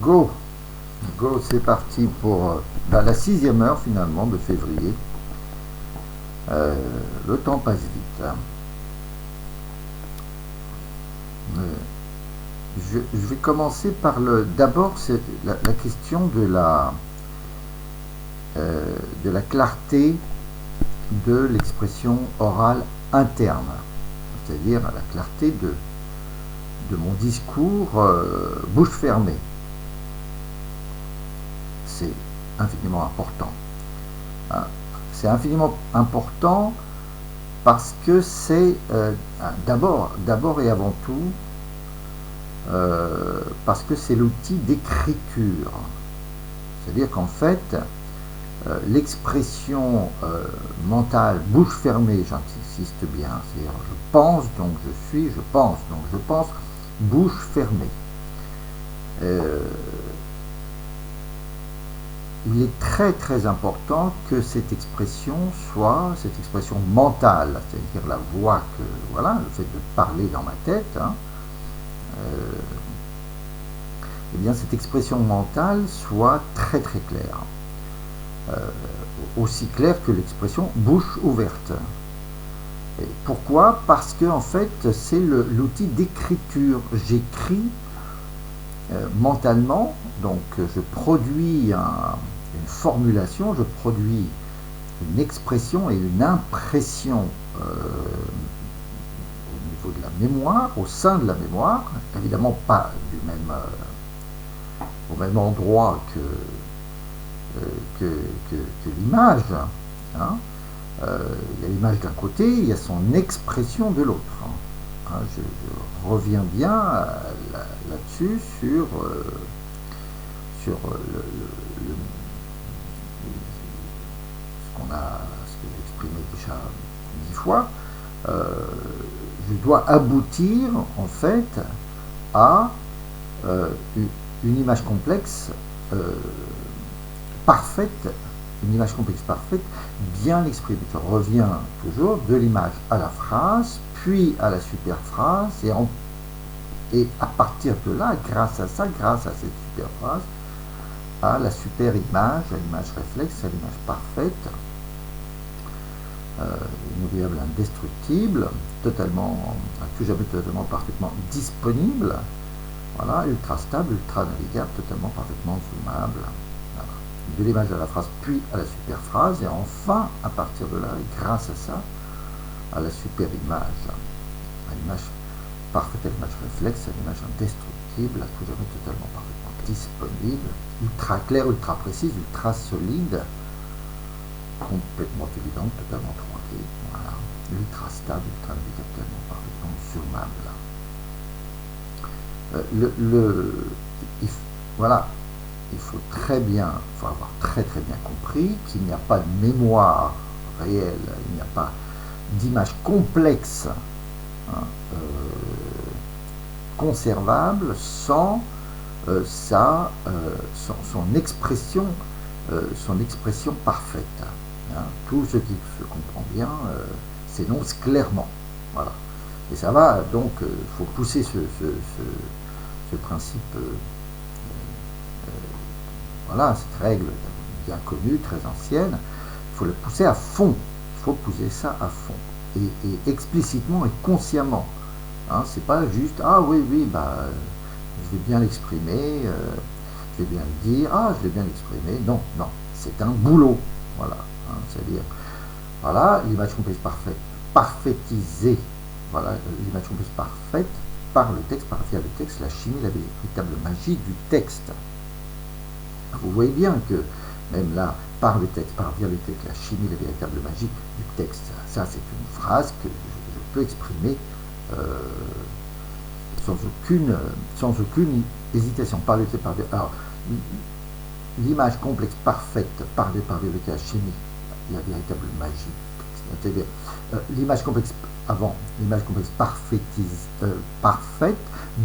Go, go, c'est parti pour la 6e heure finalement de février. Le temps passe vite. Hein. Je vais commencer par d'abord c'est la question de la clarté de l'expression orale interne, c'est-à-dire la clarté de mon discours bouche fermée. C'est infiniment important. C'est infiniment important parce que c'est d'abord et avant tout parce que c'est l'outil d'écriture. C'est-à-dire qu'en fait, l'expression mentale bouche fermée, j'insiste bien, c'est-à-dire je pense donc je suis, je pense donc je pense, bouche fermée. Il est très très important que cette expression soit cette expression mentale, c'est-à-dire la voix que, voilà, le fait de parler dans ma tête, hein, eh bien cette expression mentale soit très très claire. Aussi claire que l'expression bouche ouverte. Et pourquoi? Parce que en fait c'est l'outil d'écriture. J'écris mentalement, donc je produis une formulation, je produis une expression et une impression au niveau de la mémoire, au sein de la mémoire, évidemment pas au même endroit que l'image. Hein. Il y a l'image d'un côté, il y a son expression de l'autre. Hein. Je reviens bien là-dessus sur ce que j'ai exprimé déjà 10 fois. Je dois aboutir en fait à une image complexe parfaite, une image complexe parfaite, bien exprimée. Je reviens toujours de l'image à la phrase, puis à la superphrase, et à partir de là, grâce à cette superphrase, à la super image, à l'image réflexe, à l'image parfaite, inoubliable, indestructible, totalement, plus jamais totalement, parfaitement disponible, voilà, ultra stable, ultra navigable, totalement, parfaitement zoomable. Voilà. De l'image à la phrase, puis à la superphrase, et enfin, à partir de là, et grâce à ça, à la super image, à l'image parfaite, à l'image réflexe, à l'image indestructible, à tout jamais totalement parfaitement disponible, ultra claire, ultra précise, ultra solide, complètement évidente, totalement 3D, voilà, ultra stable, ultra navigable, totalement parfaitement zoomable. Voilà, il faut avoir très très bien compris qu'il n'y a pas de mémoire réelle, il n'y a pas d'image complexe, hein, conservable sans son expression parfaite. Hein. Tout ce qui se comprend bien s'énonce clairement. Voilà. Et ça va, donc, il faut pousser ce principe, voilà, cette règle bien connue, très ancienne, il faut le pousser à fond. Il faut pousser ça à fond. Et explicitement et consciemment. Hein, c'est pas juste, ah oui, bah, je vais bien l'exprimer, je vais bien le dire, ah, je vais bien l'exprimer. Non, c'est un boulot. Voilà. Hein, c'est-à-dire, voilà, l'image complexe parfaite, parfaitisée. Voilà, l'image complexe parfaite par le texte, par via le texte, la chimie, la véritable magie du texte. Vous voyez bien que, même là, par le texte, par via le texte, la chimie, la véritable magie du texte. Ça, c'est une phrase que je peux exprimer sans aucune hésitation. Par le texte, par via. Alors, l'image complexe parfaite par le texte, la chimie, la véritable magie. C'est-à-dire, l'image complexe avant, l'image complexe parfaite,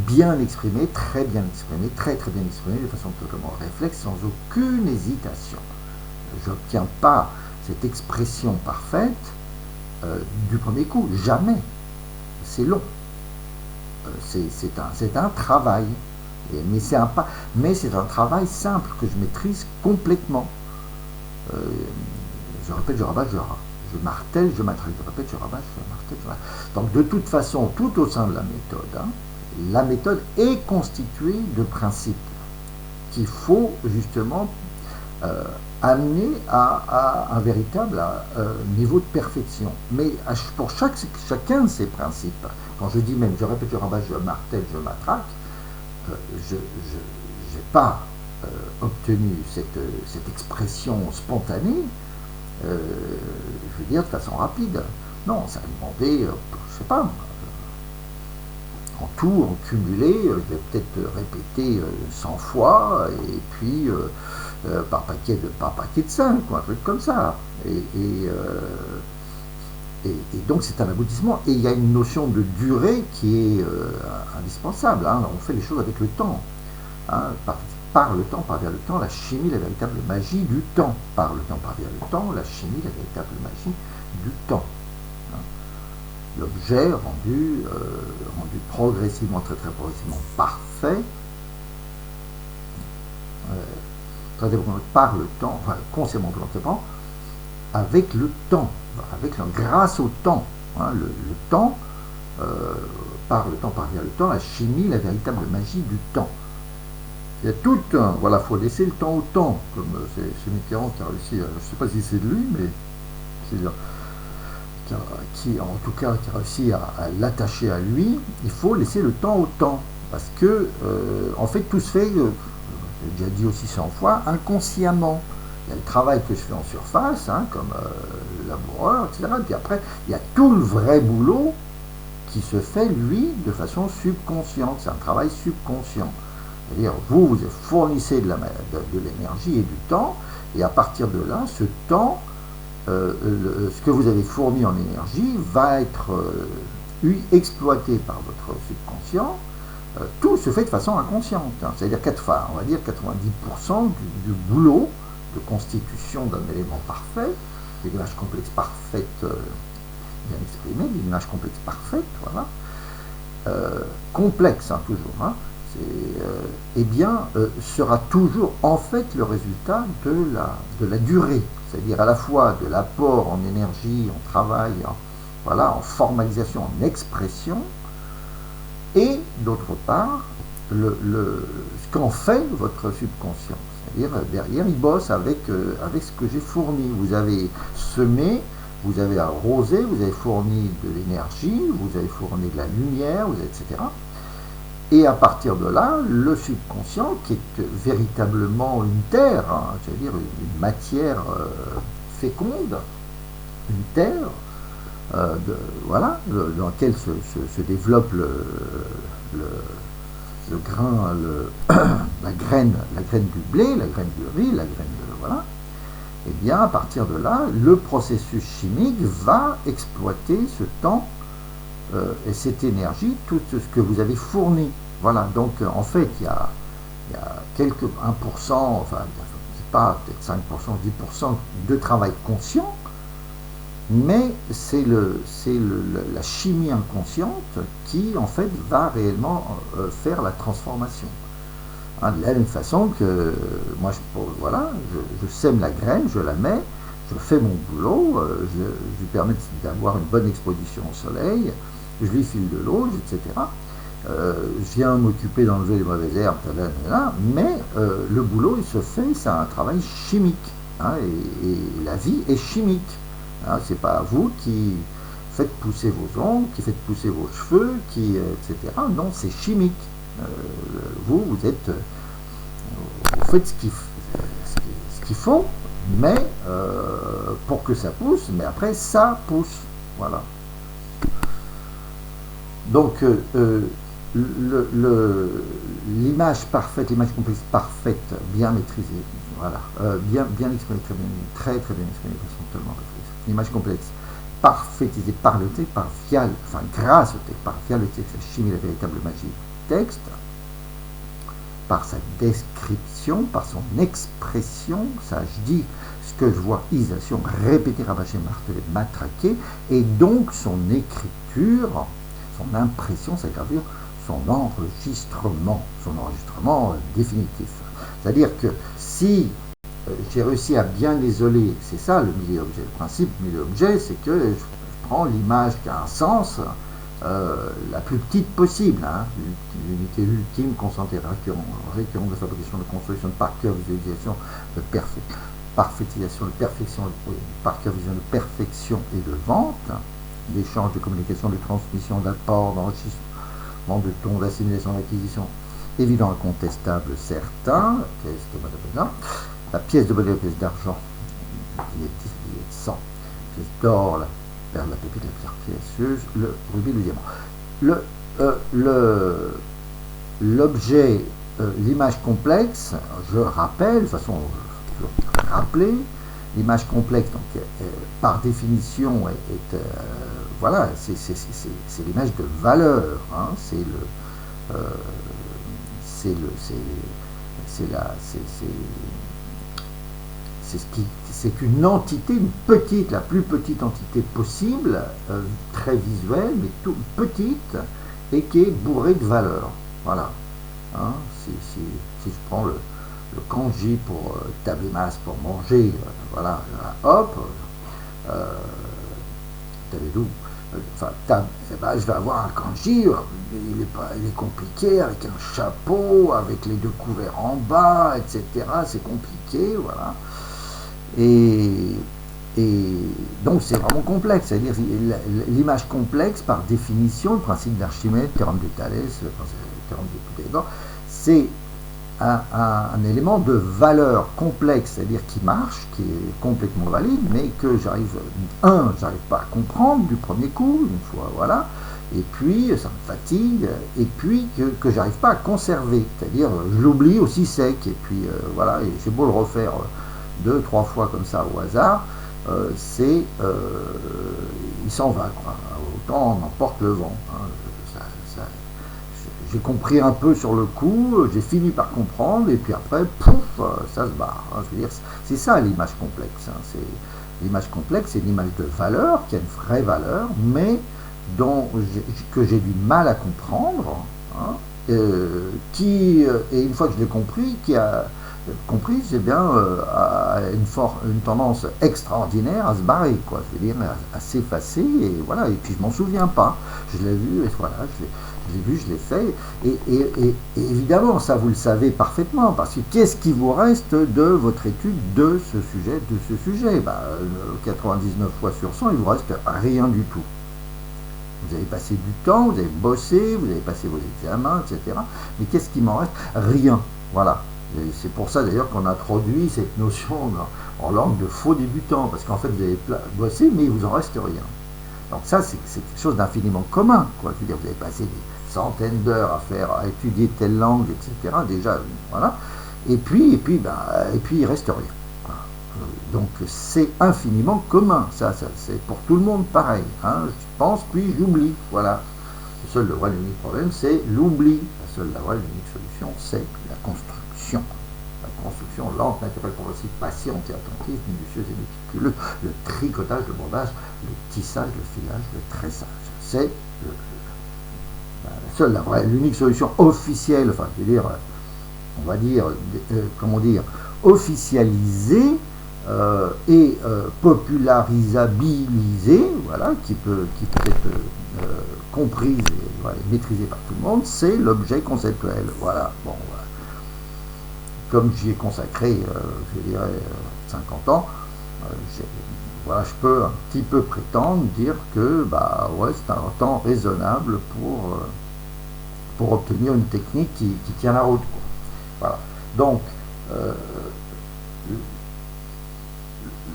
bien exprimée, très bien exprimée, très très bien exprimée, de façon totalement réflexe, sans aucune hésitation. Je n'obtiens pas cette expression parfaite du premier coup, jamais. C'est long. C'est un travail. Mais c'est un travail simple que je maîtrise complètement. Je répète, je rabâche, je martèle, je matraque, je répète, je rabâche, je martèle, je matraque. Donc de toute façon, tout au sein de la méthode, la méthode est constituée de principes qu'il faut justement amener à un véritable niveau de perfection. Mais pour chacun de ces principes, quand je dis même je répète, je rabâche, je martèle, je matraque, je n'ai pas obtenu cette expression spontanée, je veux dire de façon rapide. Non, ça a demandé, je ne sais pas, en tout, en cumulé, je vais peut-être répéter 100 fois, et puis par paquet de 5, un truc comme ça. Et donc c'est un aboutissement, et il y a une notion de durée qui est indispensable. On fait les choses avec le temps. Par le temps, par vers le temps, la chimie, la véritable magie du temps. Par le temps, par vers le temps, la chimie, la véritable magie du temps. L'objet rendu progressivement, très très progressivement parfait, par le temps, enfin consciemment volontairement, avec le temps, grâce au temps. Le temps, par le temps, par vers le temps, la chimie, la véritable magie du temps. Il y a tout un, voilà, il faut laisser le temps au temps, comme c'est Mitterrand qui a réussi, je ne sais pas si c'est de lui, mais qui en tout cas qui a réussi à l'attacher à lui. Il faut laisser le temps au temps, parce que en fait tout se fait, j'ai déjà dit aussi 100 fois, inconsciemment. Il y a le travail que je fais en surface, comme le laboureur, etc. Et puis après, il y a tout le vrai boulot qui se fait, lui, de façon subconsciente. C'est un travail subconscient. C'est-à-dire, vous fournissez de l'énergie et du temps, et à partir de là, ce temps, ce que vous avez fourni en énergie va être exploité par votre subconscient. Tout se fait de façon inconsciente. C'est-à-dire, on va dire 90% du boulot de constitution d'un élément parfait, d'une image complexe parfaite, bien exprimée, d'une image complexe parfaite, voilà, complexe toujours, sera toujours en fait le résultat de la durée, c'est-à-dire à la fois de l'apport en énergie, en travail, en formalisation, en expression, et d'autre part, ce qu'en fait votre subconscient. C'est-à-dire, derrière, il bosse avec ce que j'ai fourni. Vous avez semé, vous avez arrosé, vous avez fourni de l'énergie, vous avez fourni de la lumière, etc. Et à partir de là, le subconscient, qui est véritablement une terre, c'est-à-dire une matière féconde, une terre, dans laquelle se développe le grain, la graine du blé, la graine du riz, la graine de, voilà. Et bien à partir de là, le processus chimique va exploiter ce temps et cette énergie, tout ce que vous avez fourni. Voilà, donc en fait, il y a quelques 1%, enfin, c'est pas peut-être 5%, 10% de travail conscient, mais c'est la chimie inconsciente qui, en fait, va réellement faire la transformation. De la même façon que moi, je sème la graine, je la mets, je fais mon boulot, je lui permets d'avoir une bonne exposition au soleil, je lui file de l'eau, etc. Je viens m'occuper d'enlever les mauvaises herbes, mais le boulot, il se fait, c'est un travail chimique, et la vie est chimique. C'est pas vous qui faites pousser vos ongles, qui faites pousser vos cheveux, etc. Non, c'est chimique. Vous faites ce qu'il faut, mais pour que ça pousse, mais après ça pousse. Voilà. Donc l'image parfaite, l'image complexe parfaite, bien maîtrisée, voilà, bien exprimée, très bien exprimée, totalement réfléchie. L'image complexe parfaitisée par le texte, grâce au texte, via le texte, la chimie, la véritable magie du texte, par sa description, par son expression, ça je dis ce que je vois, isation, répéter, rabâcher, marteler, matraquer, et donc son écriture, son impression, sa gravure son enregistrement définitif. C'est-à-dire que si j'ai réussi à bien isoler, c'est ça le milieu-objet. Le principe du milieu-objet, c'est que je prends l'image qui a un sens, la plus petite possible, hein, l'unité ultime, concentrée, récurrente de fabrication, de construction, de par cœur, visualisation, de parfaitisation, de perfection, par cœur, vision, de perfection et de vente, d'échange, de communication, de transmission, d'apport, d'enrichissement de ton, d'assimilation, d'acquisition, évident, incontestable, certain, la pièce de monnaie, la pièce d'argent, billet de 100, pièce d'or, la perle, la pépite, la pierre précieuse, le rubis, le diamant. L'objet, l'image complexe, je rappelle, de toute façon, rappeler, l'image complexe, donc, par définition, voilà, c'est l'image de valeur, hein, c'est qu'une entité, la plus petite entité possible, très visuelle, mais toute petite, et qui est bourrée de valeur. Voilà. Hein, si je prends le kanji pour tabemas, pour manger, voilà, hop, tabedou, enfin, je vais avoir un kanji, il est compliqué, avec un chapeau, avec les deux couverts en bas, etc. C'est compliqué, voilà. Et donc c'est vraiment complexe, c'est-à-dire l'image complexe, par définition, le principe d'Archimède, théorème de Thalès, le théorème de Pythagore, c'est un élément de valeur complexe, c'est-à-dire qui marche, qui est complètement valide, mais que j'arrive pas à comprendre du premier coup, une fois, voilà, et puis ça me fatigue, et puis que j'arrive pas à conserver, c'est-à-dire je l'oublie aussi sec, et puis voilà, et j'ai beau le refaire 2-3 fois comme ça au hasard, il s'en va, quoi. Autant on emporte le vent, hein. J'ai compris un peu sur le coup, j'ai fini par comprendre, et puis après, pouf, ça se barre. Hein. Je veux dire, c'est ça l'image complexe. Hein. L'image complexe, c'est une image de valeur, qui a une vraie valeur, mais que j'ai du mal à comprendre, hein, et une fois que je l'ai compris, j'ai bien une tendance extraordinaire à se barrer, quoi. Je veux dire, à s'effacer, et voilà, et puis je m'en souviens pas. Je l'ai vu, et voilà, je l'ai fait, et évidemment, ça vous le savez parfaitement, parce que qu'est-ce qui vous reste de votre étude de ce sujet, 99 fois sur 100, il vous reste rien du tout. Vous avez passé du temps, vous avez bossé, vous avez passé vos examens, etc. Mais qu'est-ce qui m'en reste? Rien, voilà. C'est pour ça d'ailleurs qu'on introduit cette notion en langue de faux débutant, parce qu'en fait vous avez bossé, mais il vous en reste rien. Donc ça, c'est quelque chose d'infiniment commun, quoi. Je veux dire, vous avez passé des centaines d'heures à étudier telle langue, etc. Déjà, voilà. Et puis il reste rien. Voilà. Donc c'est infiniment commun. Ça c'est pour tout le monde pareil. Hein. Je pense, puis j'oublie. Voilà. Le seul, le vrai, l'unique problème, c'est l'oubli. La seule, la vraie, l'unique solution, c'est la construction. La construction lente, naturelle, progressive, patiente et attentive, minutieuse et méticuleuse, le tricotage, le bordage, le tissage, le filage, le tressage. C'est la seule, la vraie, l'unique solution officielle, enfin, je veux dire, on va dire, comment dire, officialisée et popularisabilisée, voilà, qui peut être comprise et voilà, maîtrisée par tout le monde, c'est l'objet conceptuel. Voilà, bon, voilà. Comme j'y ai consacré, je dirais, 50 ans, voilà, je peux un petit peu prétendre dire que ouais, c'est un temps raisonnable pour obtenir une technique qui tient la route, quoi. Voilà. Donc,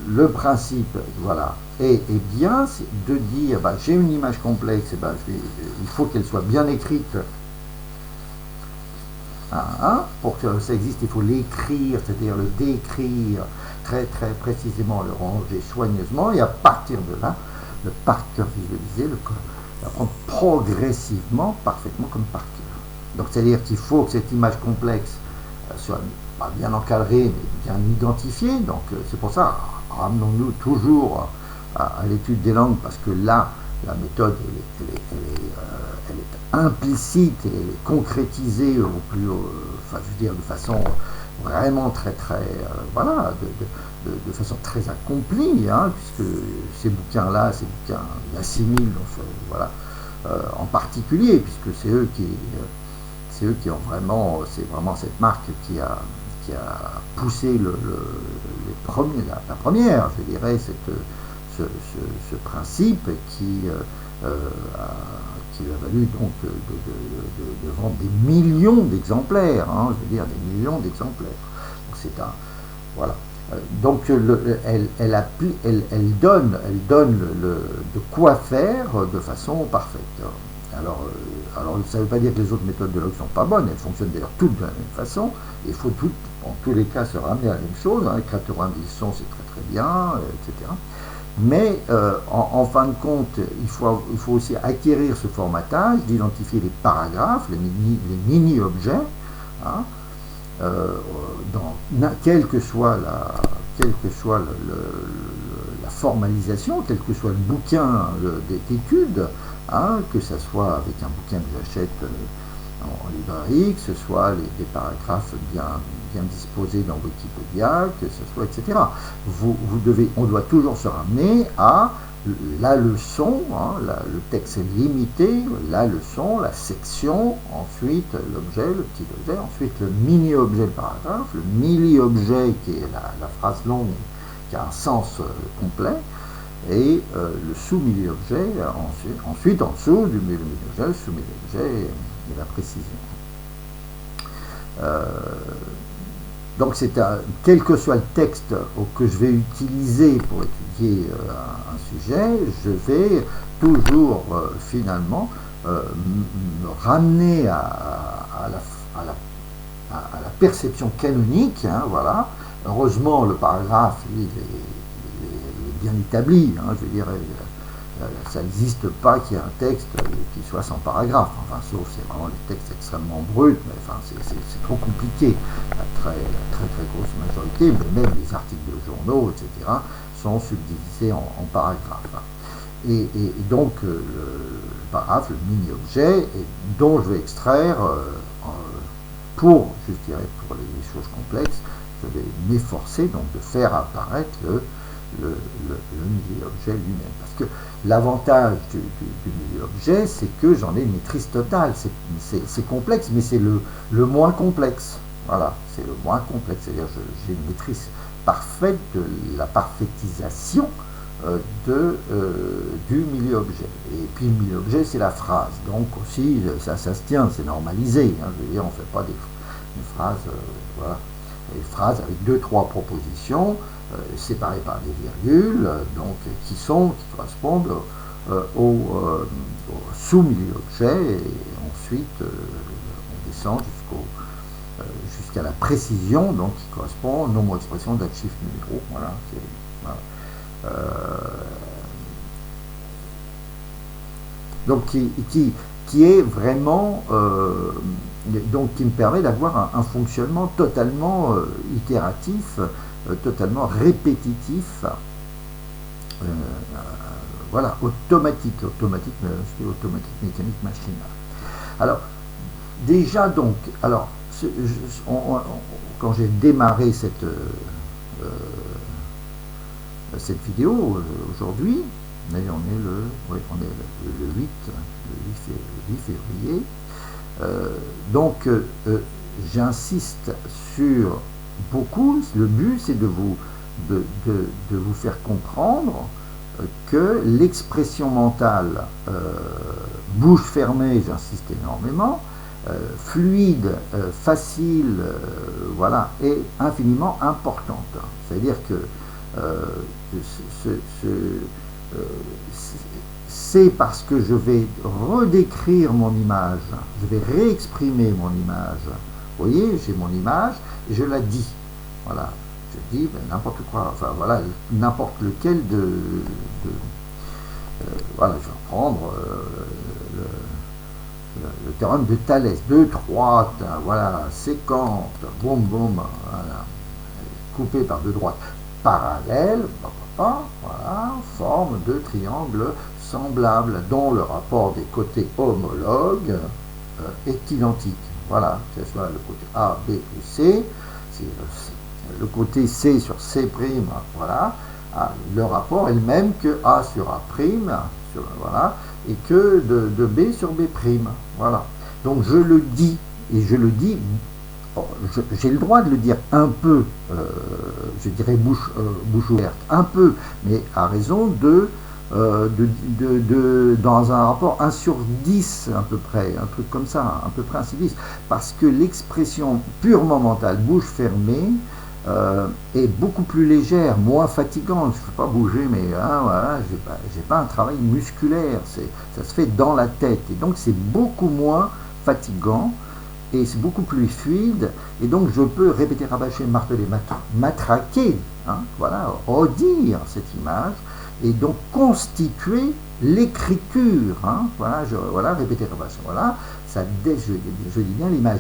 le principe, voilà, est bien de dire, j'ai une image complexe, il faut qu'elle soit bien écrite. Pour que ça existe, il faut l'écrire, c'est-à-dire le décrire très très précisément, le ranger soigneusement, et à partir de là, le par cœur visualisé, l'apprendre progressivement, parfaitement comme par cœur. Donc c'est-à-dire qu'il faut que cette image complexe soit pas bien encadrée, mais bien identifiée. Donc c'est pour ça, ramenons-nous toujours à l'étude des langues, parce que là, la méthode, elle est implicite et elle est concrétisée au plus, enfin, je veux dire, de façon vraiment très, voilà, de façon très accomplie, hein, puisque ces bouquins-là, ils assimilent, voilà, en particulier, puisque c'est eux qui ont vraiment, c'est vraiment cette marque qui a poussé les premiers, la première, je dirais, ce principe qui lui a valu donc de vendre des millions d'exemplaires, hein, je veux dire des millions d'exemplaires. C'est un, voilà. Donc elle donne de quoi faire de façon parfaite. Alors ça ne veut pas dire que les autres méthodes de log sont pas bonnes, elles fonctionnent d'ailleurs toutes de la même façon. Il faut en tous les cas se ramener à la même chose, hein. Créateur des sons, c'est très bien, etc. Mais en fin de compte, il faut aussi acquérir ce formatage, d'identifier les paragraphes, les mini-objets, hein, quelle que soit la formalisation, quel que soit le bouquin d'études, hein, que ce soit avec un bouquin que j'achète en librairie, que ce soit des paragraphes bien disposés dans Wikipédia, que ce soit, etc. On doit toujours se ramener à la leçon, hein, le texte est limité, la leçon, la section, ensuite l'objet, le petit objet, ensuite le mini-objet, le paragraphe, le milli-objet qui est la phrase longue qui a un sens complet, et le sous-milli-objet, ensuite en dessous du milli-objet, le sous-milli-objet et la précision. Donc quel que soit le texte que je vais utiliser pour étudier un sujet, je vais toujours finalement me ramener à la perception canonique, hein, voilà. Heureusement, le paragraphe, lui, il est bien établi, hein, je veux dire, ça n'existe pas qu'il y ait un texte qui soit sans paragraphe, enfin, sauf c'est vraiment des textes extrêmement bruts, mais enfin, c'est trop compliqué. La très grosse majorité, mais même les articles de journaux, etc., sont subdivisés en paragraphes. Et donc, le paragraphe, le mini-objet, dont je vais extraire, je dirais, pour les choses complexes, je vais m'efforcer donc de faire apparaître le mini-objet lui-même. Parce que l'avantage du mini-objet, c'est que j'en ai une maîtrise totale. C'est complexe, mais c'est le moins complexe. Voilà, c'est le moins complexe. C'est-à-dire que j'ai une maîtrise parfaite de la parfaitisation du mini-objet. Et puis le mini-objet, c'est la phrase. Donc aussi, ça se tient, c'est normalisé. Hein, je veux dire, on ne fait pas des phrases, voilà, des phrases avec 2-3 propositions, séparées par des virgules, donc qui correspondent au sous-mini-objet, et ensuite on descend jusqu'à la précision, donc qui correspond au nombre d'expressions d'un chiffre numéro. Voilà, donc qui est vraiment donc qui me permet d'avoir un fonctionnement totalement itératif, totalement répétitif, voilà, automatique mécanique machinale. Alors déjà donc, alors quand j'ai démarré cette vidéo aujourd'hui, mais on est le 8 février. Donc j'insiste sur beaucoup, le but c'est de vous faire comprendre que l'expression mentale bouche fermée, j'insiste énormément, fluide, facile, voilà, est infiniment importante. C'est-à-dire que c'est parce que je vais redécrire mon image, je vais réexprimer mon image. Vous voyez, j'ai mon image et je la dis. Voilà, je dis n'importe quoi, enfin voilà, n'importe lequel voilà, je vais reprendre le théorème de Thalès, 2 droites, voilà, séquente, boum boum, voilà, coupé par 2 droites parallèles, voilà, forme 2 triangles semblables dont le rapport des côtés homologues est identique. Voilà, que ce soit le côté A, B ou C, c'est le côté C sur C', voilà, le rapport est le même que A sur A', voilà, et que de B sur B', voilà. Donc je le dis, et je le dis, j'ai le droit de le dire un peu, je dirais bouche ouverte, un peu, mais à raison dans un rapport 1 sur 10 à peu près, un truc comme ça, à peu près 1 sur 10, parce que l'expression purement mentale, bouche fermée, est beaucoup plus légère, moins fatigante. Je ne peux pas bouger, mais voilà, j'ai pas un travail musculaire, ça se fait dans la tête, et donc c'est beaucoup moins fatigant, et c'est beaucoup plus fluide, et donc je peux répéter, rabâcher, marteler, matraquer, voilà, redire cette image, et donc constituer l'écriture, voilà, répéter, rabâcher, voilà, je dis bien l'image,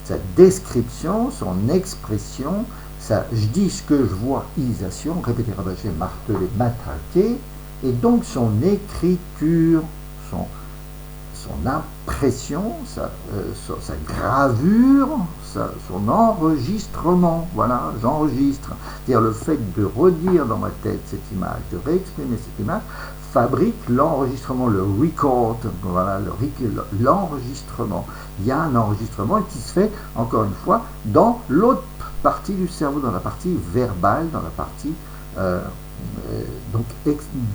sa description, son expression, je dis ce que je vois, isation, répéter, rabâcher, marteler, matraquer, et donc son écriture, son impression, sa gravure, son enregistrement, voilà, j'enregistre. C'est-à-dire le fait de redire dans ma tête cette image, de réexprimer cette image, fabrique l'enregistrement, le record, voilà, l'enregistrement. Il y a un enregistrement qui se fait, encore une fois, dans l'autre partie du cerveau, dans la partie verbale, dans la partie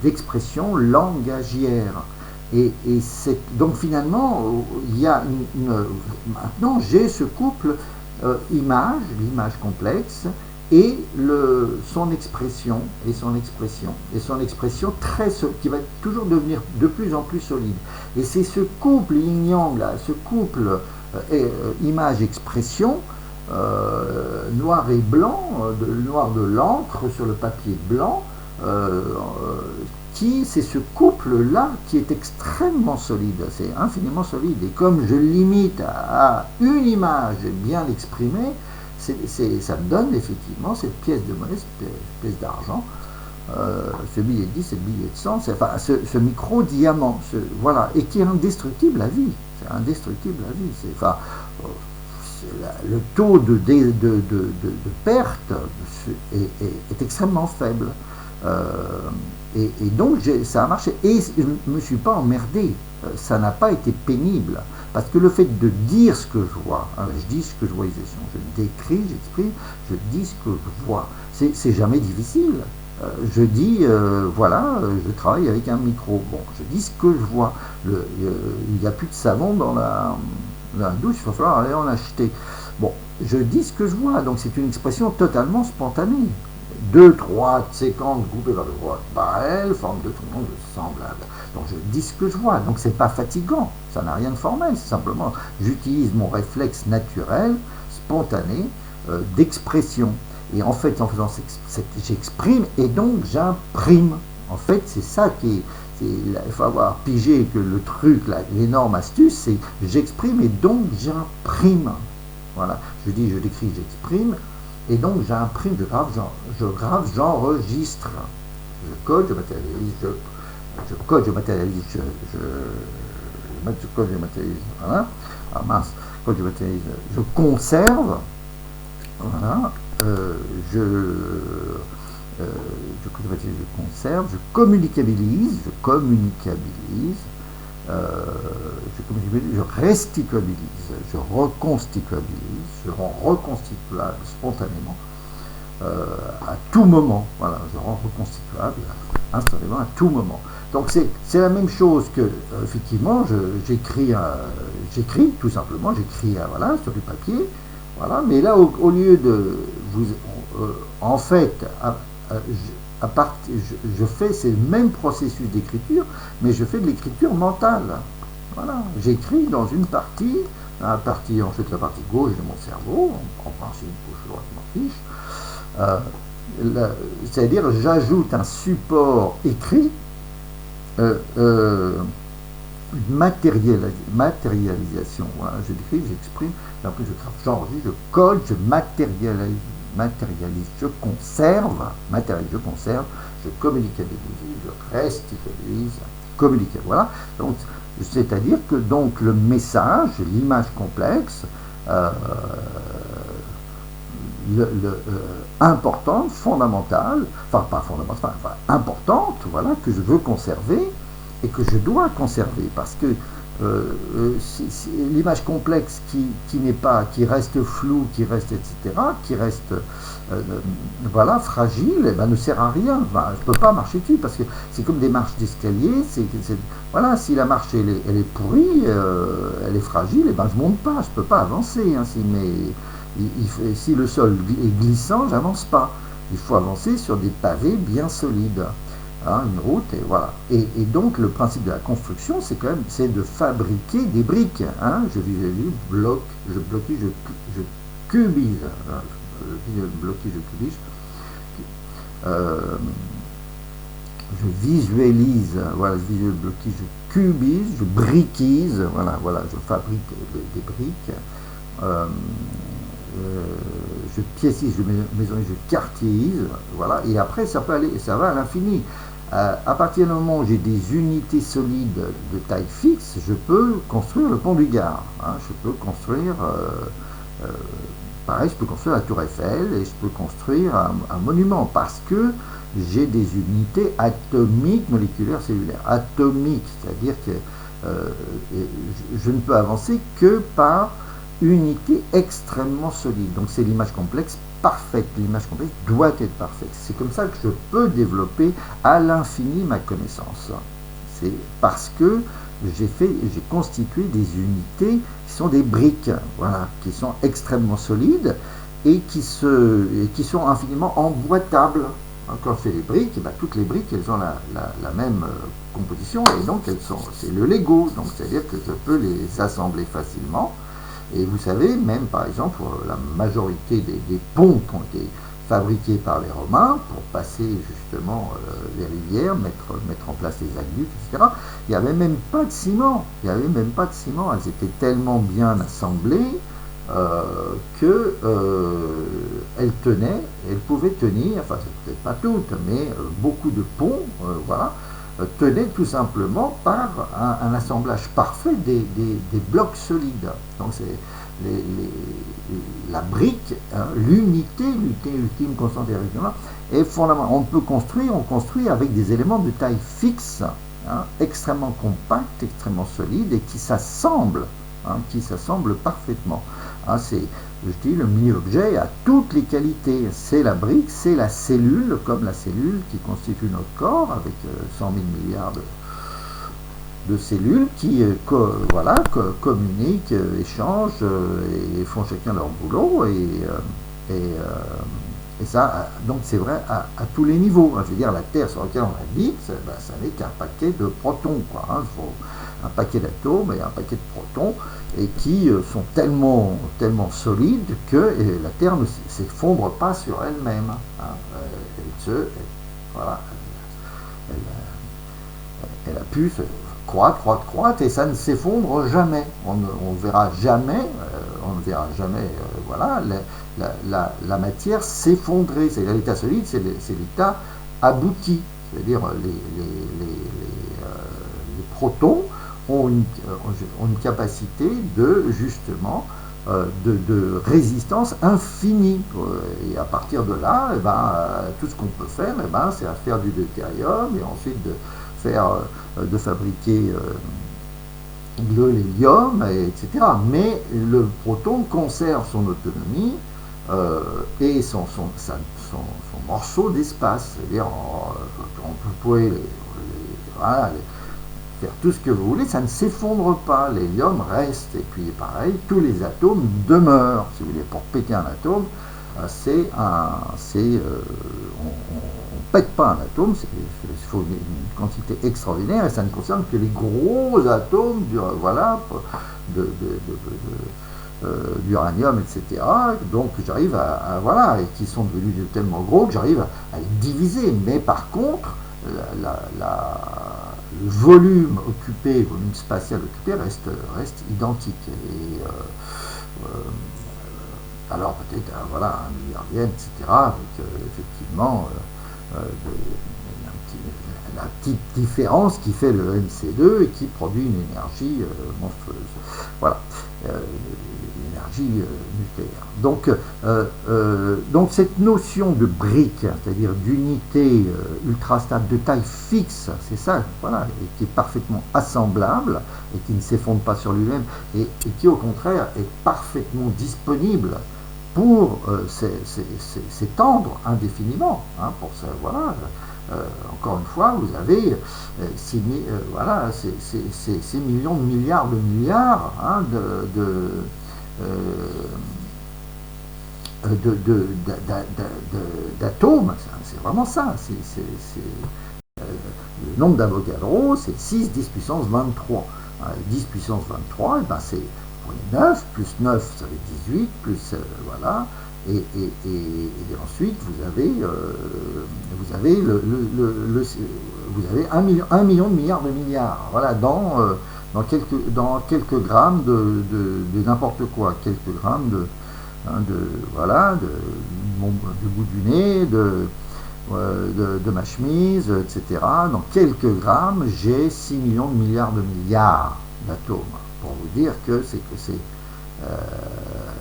d'expression langagière. Et donc finalement, il y a maintenant j'ai ce couple l'image complexe et son expression qui va toujours devenir de plus en plus solide. Et c'est ce couple yin-yang là, ce couple image-expression, noir et blanc, noir de l'encre sur le papier blanc, c'est ce couple-là qui est extrêmement solide, c'est infiniment solide. Et comme je limite à une image bien exprimée, ça me donne effectivement cette pièce de monnaie, cette pièce d'argent, ce billet de 10, ce billet de 100, ce micro-diamant, voilà, et qui est indestructible à vie. C'est indestructible à vie. Le taux de perte est extrêmement faible. Et donc ça a marché, et je ne me suis pas emmerdé, ça n'a pas été pénible, parce que le fait de dire ce que je vois, je dis ce que je vois, je décris, j'exprime, je dis ce que je vois, c'est jamais difficile. Je dis, voilà, je travaille avec un micro, bon, je dis ce que je vois, il n'y a plus de savon dans la douche, il va falloir aller en acheter. Bon, je dis ce que je vois, donc c'est une expression totalement spontanée. 2 droites séquentes groupées vers le droite parallèle forment 2 triangles semblables. Donc je dis ce que je vois, donc c'est pas fatigant, ça n'a rien de formel, c'est simplement j'utilise mon réflexe naturel, spontané, d'expression. Et en fait, en faisant j'exprime et donc j'imprime. En fait, c'est ça il faut avoir pigé que le truc, l'énorme astuce, c'est j'exprime et donc j'imprime. Voilà, je dis, je décris, j'exprime. Et donc j'imprime, je grave, j'enregistre. Je code, je matérialise, je code, je matérialise, je code, je matérialise, voilà. Ah mince, code, je matérialise, je conserve, voilà. Je conserve, je communicabilise, je restituabilise, je reconstituabilise, je rends reconstituable spontanément, à tout moment. Voilà, je rends reconstituable instantanément à tout moment. Donc c'est la même chose que, effectivement, j'écris tout simplement, voilà, sur du papier, voilà, mais là, au lieu de en fait, je fais ces mêmes processus d'écriture, mais je fais de l'écriture mentale. Voilà, j'écris dans une partie, en fait la partie gauche de mon cerveau, en principe gauche droite m'en fiche, c'est-à-dire j'ajoute un support écrit, une matérialisation. Voilà, je décris, j'exprime, après je grave, j'enregistre, je code, je matérialise, je conserve, je communicabilise, je restituabilise, communiquer. Voilà. Donc, c'est-à-dire que donc le message, l'image complexe, importante, fondamentale, enfin pas fondamentale, enfin importante, voilà, que je veux conserver et que je dois conserver, parce que l'image complexe qui n'est pas, qui reste floue, qui reste etc., qui reste voilà, fragile, eh ben, ne sert à rien. Ben, je ne peux pas marcher dessus parce que c'est comme des marches d'escalier. Voilà, si la marche elle est pourrie, elle est fragile, et ben je monte pas, je peux pas avancer. Hein, si le sol est glissant, j'avance pas. Il faut avancer sur des pavés bien solides. Hein, une route, et voilà. Et donc le principe de la construction, c'est quand même, c'est de fabriquer des briques. Hein. Je visualise, je cubise. Hein. Je cubise. Je visualise, voilà, je visualise bloqué, je cubise, je briquise, voilà, je fabrique des briques. Je piécise, je maisonise, je quartierise, voilà, et après ça peut aller, ça va à l'infini. À partir du moment où j'ai des unités solides de taille fixe, je peux construire le pont du Gard. Hein, je peux construire, pareil, je peux construire la Tour Eiffel et je peux construire un monument parce que j'ai des unités atomiques, moléculaires, cellulaires. Atomiques, c'est-à-dire que je ne peux avancer que par unité extrêmement solide. Donc c'est l'image complexe parfaite. L'image complexe doit être parfaite. C'est comme ça que je peux développer à l'infini ma connaissance. C'est parce que j'ai constitué des unités qui sont des briques, voilà, qui sont extrêmement solides et qui sont infiniment emboîtables. Quand je fais les briques, et bien, toutes les briques, elles ont la même composition et donc c'est le Lego. Donc c'est-à-dire que je peux les assembler facilement. Et vous savez, même par exemple, la majorité des ponts qui ont été fabriqués par les Romains pour passer justement les rivières, mettre en place les aqueducs, etc. Il n'y avait même pas de ciment. Il n'y avait même pas de ciment. Elles étaient tellement bien assemblées que elles tenaient, elles pouvaient tenir, enfin peut-être pas toutes, mais beaucoup de ponts, voilà, tenaient tout simplement par un assemblage parfait des blocs solides. Donc c'est la brique, hein, l'unité ultime, constante et régionale, est fondamentale. On construit avec des éléments de taille fixe, hein, extrêmement compacts, extrêmement solides et qui s'assemblent parfaitement. Hein, je dis, le mini-objet a toutes les qualités. C'est la brique, c'est la cellule, comme la cellule qui constitue notre corps, avec 100 000 milliards de cellules qui voilà, communiquent, échangent et font chacun leur boulot. Et ça, donc c'est vrai à tous les niveaux. Je veux dire, la Terre sur laquelle on habite, ben, ça n'est qu'un paquet de protons, quoi. Hein. Il faut un paquet d'atomes et un paquet de protons, et qui sont tellement solides que la Terre ne s'effondre pas sur elle-même. Hein. Voilà, elle a pu se croître, et ça ne s'effondre jamais. On ne verra jamais, voilà, la matière s'effondrer. C'est l'état solide, c'est l'état abouti. C'est-à-dire les protons ont une capacité de justement de résistance infinie. Et à partir de là, eh ben, tout ce qu'on peut faire, eh ben, c'est à faire du deutérium et ensuite de fabriquer de l'hélium, etc. Mais le proton conserve son autonomie et son morceau d'espace. C'est-à-dire, vous pouvez voilà, faire tout ce que vous voulez, ça ne s'effondre pas, l'hélium reste, et puis pareil, tous les atomes demeurent. Si vous voulez, pour péter un atome, on ne pète pas un atome, il faut une quantité extraordinaire, et ça ne concerne que les gros atomes d'uranium, etc. Donc j'arrive voilà, et qui sont devenus tellement gros que j'arrive à les diviser. Mais par contre, le volume occupé, le volume spatial occupé reste identique. Et alors peut-être voilà, un milliardième, etc., avec effectivement la petite différence qui fait le MC2 et qui produit une énergie monstrueuse. Voilà, l'énergie nucléaire. Donc cette notion de brique, c'est-à-dire d'unité ultra stable de taille fixe, c'est ça, voilà, et qui est parfaitement assemblable et qui ne s'effondre pas sur lui-même et qui au contraire est parfaitement disponible pour s'étendre indéfiniment. Hein, pour ça, voilà. Encore une fois, vous avez voilà, ces millions de milliards hein, d'atomes. C'est vraiment ça. Le nombre d'Avogadro, c'est 6, 10 puissance 23. 10 puissance 23, et ben c'est pour les 9, plus 9, ça fait 18, plus voilà. Et ensuite, vous avez 1 million de milliards de milliards. Voilà, dans quelques grammes de n'importe quoi, quelques grammes voilà, du bout du nez, de ma chemise, etc. Dans quelques grammes, j'ai 6 millions de milliards de milliards d'atomes. Pour vous dire que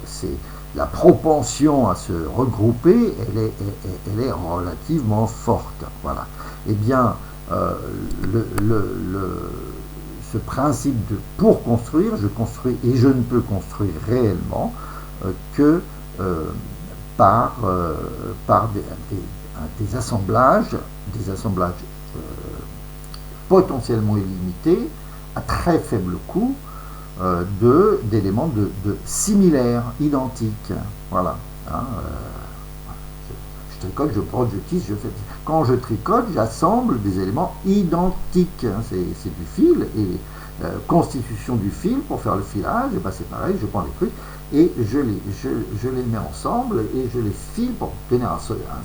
c'est la propension à se regrouper, elle est relativement forte. Voilà. Eh bien, ce principe de pour construire, je construis et je ne peux construire réellement que par des assemblages potentiellement illimités à très faible coût d'éléments similaires, identiques. Voilà. Hein, je tricote, je brode, je tisse, je fais. Quand je tricote, j'assemble des éléments identiques. Hein, c'est du fil et constitution du fil pour faire le filage. Et ben c'est pareil, je prends les trucs et je les mets ensemble et je les file pour obtenir un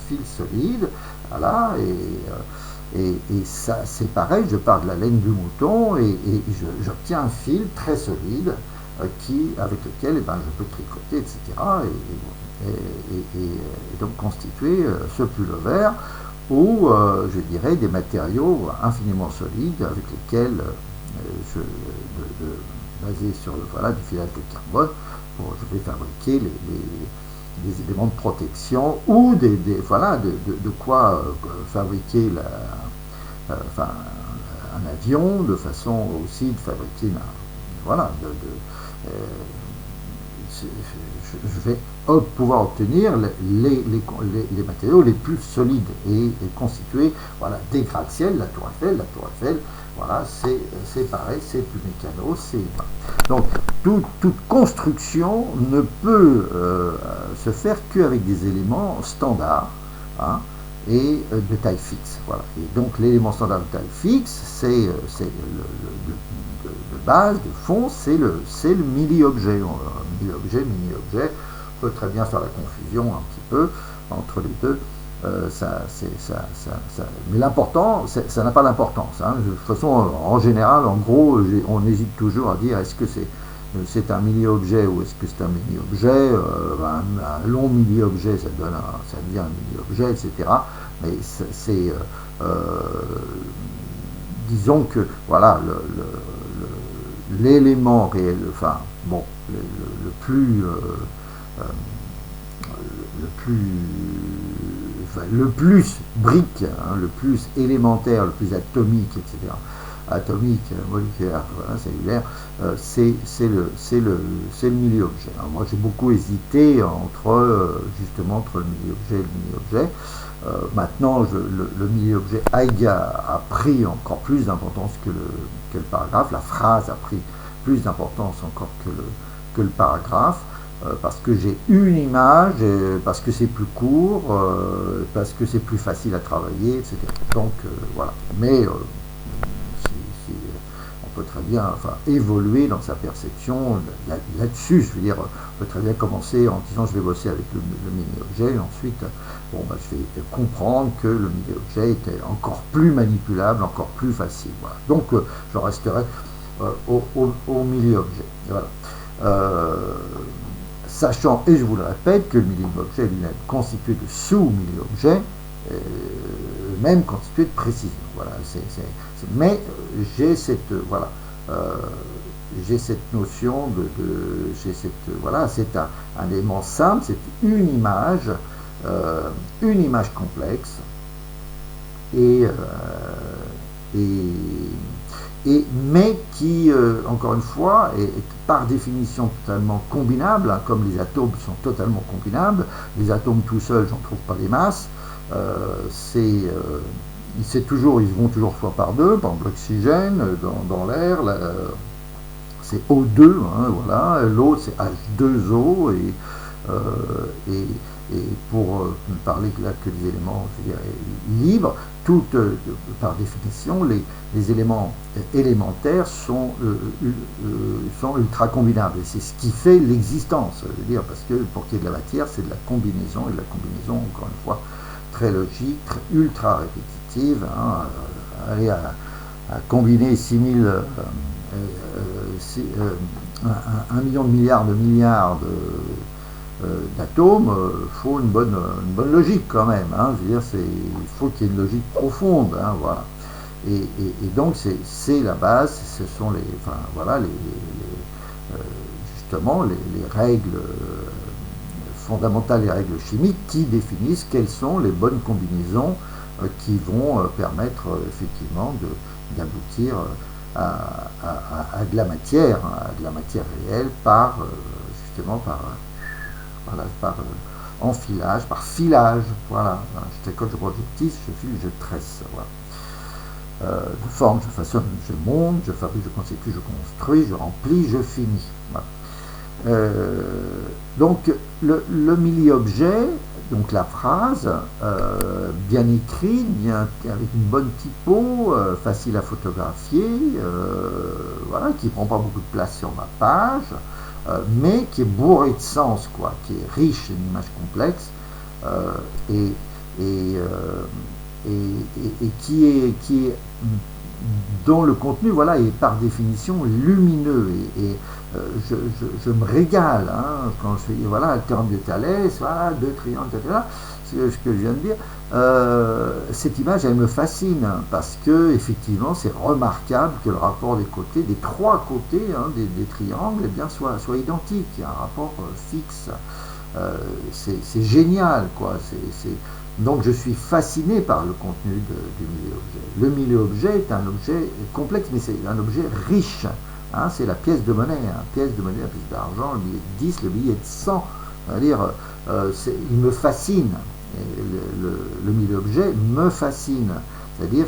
fil solide. Voilà. Et ça, c'est pareil, je pars de la laine du mouton et j'obtiens un fil très solide avec lequel je peux tricoter, etc. Et donc constituer ce pullover ou, je dirais, des matériaux infiniment solides avec lesquels, basés sur du filage de carbone, je vais fabriquer des éléments de protection ou de quoi fabriquer un avion, de façon aussi de fabriquer je vais pouvoir obtenir les matériaux les plus solides et constituer des gratte-ciel, la tour Eiffel, voilà, c'est pareil, c'est du mécano, donc toute construction ne peut se faire qu'avec des éléments standards, hein, et de taille fixe. Voilà. Et donc l'élément standard de taille fixe, c'est de base, de fond, c'est le milli-objet. Milli-objet, mini-objet, on peut très bien faire la confusion un petit peu entre les deux. Mais l'important, ça n'a pas d'importance. Hein. De toute façon, en général, en gros, on hésite toujours à dire est-ce que c'est un mini-objet ou est-ce que c'est un mini-objet. Un long mini-objet, ça devient un mini-objet, etc. Mais disons que voilà, l'élément réel, le plus brique, hein, le plus élémentaire, le plus atomique, etc. Atomique, moléculaire, cellulaire, c'est le mini-objet. Moi, j'ai beaucoup hésité justement entre le mini-objet et le mini-objet. Maintenant, le mini-objet a pris encore plus d'importance que le paragraphe. La phrase a pris plus d'importance encore que le paragraphe. Parce que j'ai une image, parce que c'est plus court, parce que c'est plus facile à travailler, etc. Donc voilà. Mais on peut très bien évoluer dans sa perception là-dessus. Je veux dire, on peut très bien commencer en disant je vais bosser avec le mini-objet, et ensuite je vais comprendre que le mini-objet était encore plus manipulable, encore plus facile. Voilà. Donc je resterai au mini-objet. Voilà. Sachant, et je vous le répète, que le mini-objet lui-même constitué de sous-mini-objets, même constitué de précision. Voilà, mais j'ai cette j'ai cette notion j'ai cette voilà, c'est un élément simple, c'est une image complexe et, mais qui, encore une fois, est par définition totalement combinable, hein, comme les atomes sont totalement combinables. Les atomes tout seuls, j'en trouve pas des masses. Ils vont toujours fois par deux. Par exemple, l'oxygène dans l'air, c'est O2, hein, voilà. L'autre c'est H2O et pour ne parler là que des éléments, je dirais, libres, par définition, les éléments élémentaires sont ultra combinables. Et c'est ce qui fait l'existence, je veux dire, parce que pour qu'il y ait de la matière, c'est de la combinaison, et de la combinaison, encore une fois, très logique, ultra répétitive. Hein, aller à combiner 6000 1 million de milliards d'atomes, faut une bonne logique quand même. Hein, je veux dire, il faut qu'il y ait une logique profonde. Hein, voilà. Et donc c'est la base, ce sont justement les règles fondamentales, les règles chimiques qui définissent quelles sont les bonnes combinaisons qui vont permettre effectivement d'aboutir à de la matière, réelle justement par enfilage, par filage. Voilà, je tricote, je projectile, je file, je tresse. Voilà. Je forme, je façonne, je monte, je fabrique, je constitue, je construis, je remplis, je finis. Voilà. Donc le milieu-objet, donc la phrase, bien écrite, avec une bonne typo, facile à photographier, voilà, qui ne prend pas beaucoup de place sur ma page, mais qui est bourré de sens, quoi, qui est riche, une image complexe, et qui est dont le contenu, voilà, est par définition lumineux, et je me régale, hein, quand je fais, voilà, le théorème de Thalès, voilà, deux triangles, etc., ce que je viens de dire. Cette image, elle me fascine, parce que effectivement, c'est remarquable que le rapport des côtés, des trois côtés, hein, des triangles, eh bien, soit identique. Il y a un rapport fixe. C'est génial, quoi. Donc je suis fasciné par le contenu du milieu-objet. Le milieu-objet est un objet complexe, mais c'est un objet riche. Hein, c'est la pièce de monnaie, hein, la pièce d'argent, le billet de 10, le billet de 100. C'est-à-dire, il me fascine. Le milieu-objet me fascine. C'est-à-dire,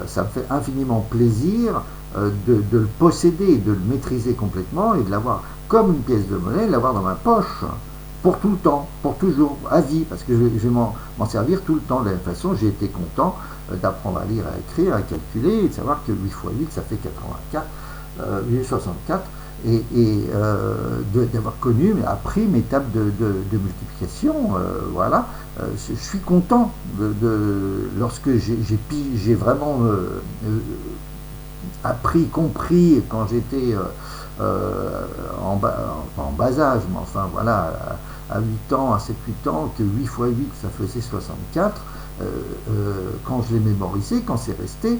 ça me fait infiniment plaisir de le posséder, de le maîtriser complètement et de l'avoir comme une pièce de monnaie, de l'avoir dans ma poche. Pour tout le temps, pour toujours, à vie, parce que je vais m'en servir tout le temps. De la même façon, j'ai été content d'apprendre à lire, à écrire, à calculer, et de savoir que 8 x 8, ça fait 84, 64, et d'avoir connu, mais appris mes tables de multiplication. Voilà, je suis content lorsque j'ai vraiment appris, compris, quand j'étais en bas âge, mais enfin voilà, à 8 ans, à 7-8 ans, que 8 x 8 ça faisait 64, quand je l'ai mémorisé, quand c'est resté,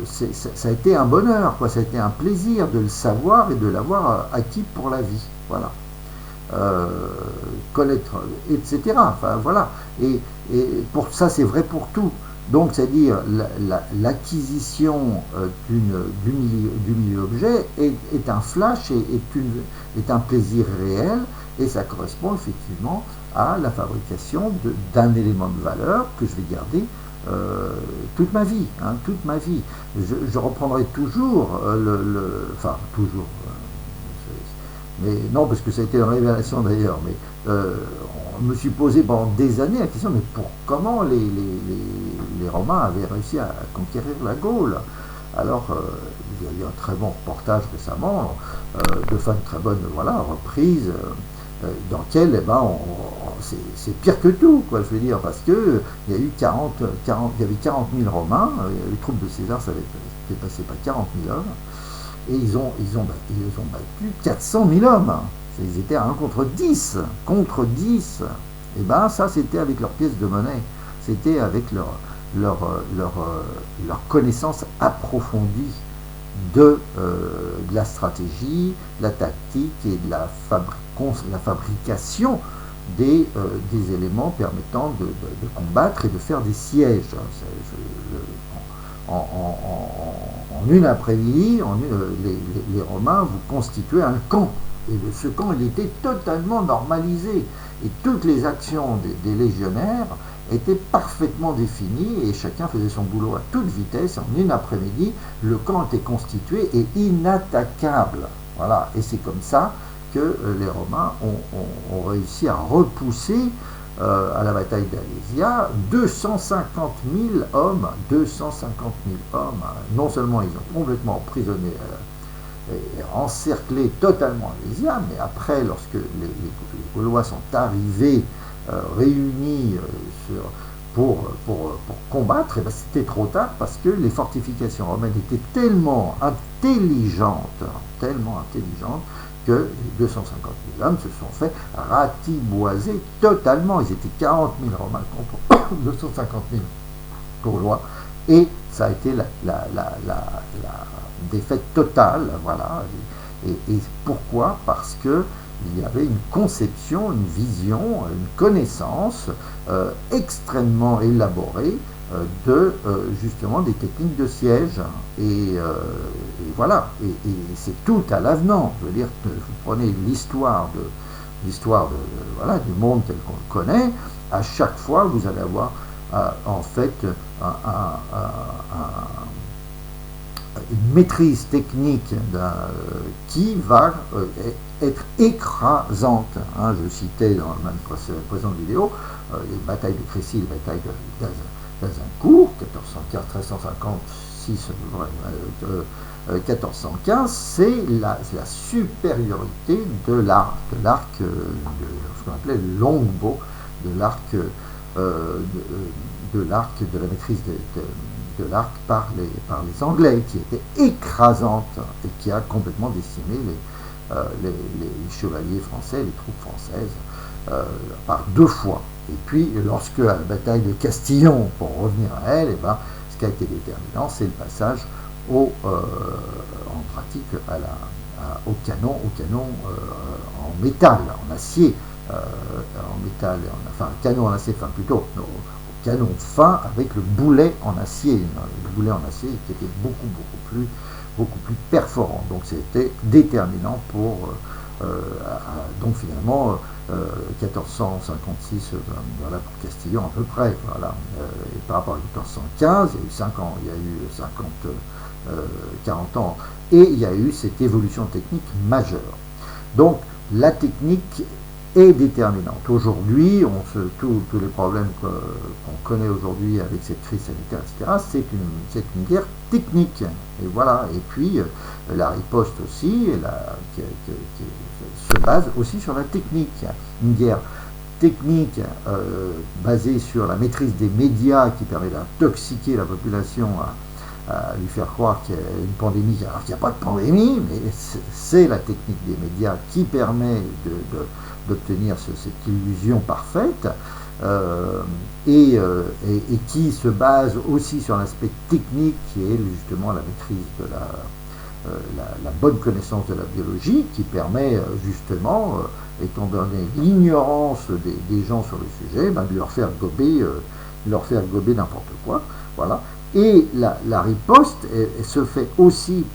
ça a été un bonheur, quoi. Ça a été un plaisir de le savoir et de l'avoir acquis pour la vie, voilà. Connaître, etc. Enfin voilà, et pour ça c'est vrai pour tout. Donc, c'est-à-dire l'acquisition du milieu-objet est un flash, est un plaisir réel, et ça correspond effectivement à la fabrication d'un élément de valeur que je vais garder toute ma vie. Hein, toute ma vie. Je reprendrai toujours enfin, toujours. Mais non, parce que ça a été une révélation d'ailleurs, mais je me suis posé pendant des années la question, mais comment les Romains avaient réussi à conquérir la Gaule? Alors, il y a eu un très bon reportage récemment, de fin de très bonne reprise, dans lequel c'est pire que tout, quoi, je veux dire, parce que il y a eu il y avait 40 000 Romains, les troupes de César, ça avait été passé par 40 000 hommes, et ils ont battu 400 000 hommes. Ils étaient à 1 contre 10. Et ben ça, c'était avec leur pièce de monnaie. c'était avec leur connaissance approfondie de la stratégie, la tactique et de la fabrication des éléments permettant de combattre et de faire des sièges. En une après-midi, les Romains vous constituaient un camp. Et ce camp, il était totalement normalisé. Et toutes les actions des légionnaires étaient parfaitement définies et chacun faisait son boulot à toute vitesse. En une après-midi, le camp était constitué et inattaquable. Voilà. Et c'est comme ça que les Romains ont réussi à repousser à la bataille d'Alésia 250 000 hommes. 250 000 hommes. Non seulement ils ont complètement emprisonné et encerclé totalement Alésia, mais après, lorsque les Gaulois sont arrivés réunis pour combattre, et ben c'était trop tard parce que les fortifications romaines étaient tellement intelligentes que les 250 000 hommes se sont fait ratiboiser totalement. Ils étaient 40 000 Romains contre 250 000 Gaulois, et ça a été la défaite totale, voilà. Et pourquoi? Parce que il y avait une conception, une vision, une connaissance extrêmement élaborée de justement des techniques de siège. Et voilà. Et c'est tout à l'avenant. Je veux dire, vous prenez l'histoire voilà, du monde tel qu'on le connaît. À chaque fois, vous allez avoir en fait une maîtrise technique qui va être écrasante. Hein, je citais dans la présente vidéo les batailles de Crécy, les batailles d'Azincourt, 1415, 1356, 1415, c'est la supériorité de l'arc, ce qu'on appelait le longbow, de l'arc de la maîtrise de l'arc par les Anglais, qui était écrasante et qui a complètement décimé les chevaliers français, les troupes françaises, par 2 fois. Et puis, lorsque à la bataille de Castillon, pour revenir à elle, ce qui a été déterminant, c'est le passage en pratique au canon en métal, en acier, en métal, enfin canon en acier, enfin plutôt canon fin avec le boulet en acier, le boulet en acier qui était beaucoup plus perforant. Donc c'était déterminant pour donc finalement 1456, voilà, pour Castillon à peu près, voilà. Et par rapport à 1415, il y a eu 5 ans, il y a eu 40 ans, et il y a eu cette évolution technique majeure. Donc la technique est déterminante. Aujourd'hui, tous les problèmes qu'on connaît aujourd'hui avec cette crise sanitaire, etc., c'est une guerre technique. Et voilà. Et puis, la riposte aussi, qui se base aussi sur la technique. Une guerre technique basée sur la maîtrise des médias qui permet d'intoxiquer la population, à lui faire croire qu'il y a une pandémie alors qu'il n'y a pas de pandémie, mais c'est la technique des médias qui permet d'obtenir cette illusion parfaite, et qui se base aussi sur l'aspect technique qui est justement la maîtrise de la bonne connaissance de la biologie, qui permet justement, étant donné l'ignorance des gens sur le sujet, de leur faire gober n'importe quoi, voilà. Et la riposte se fait aussi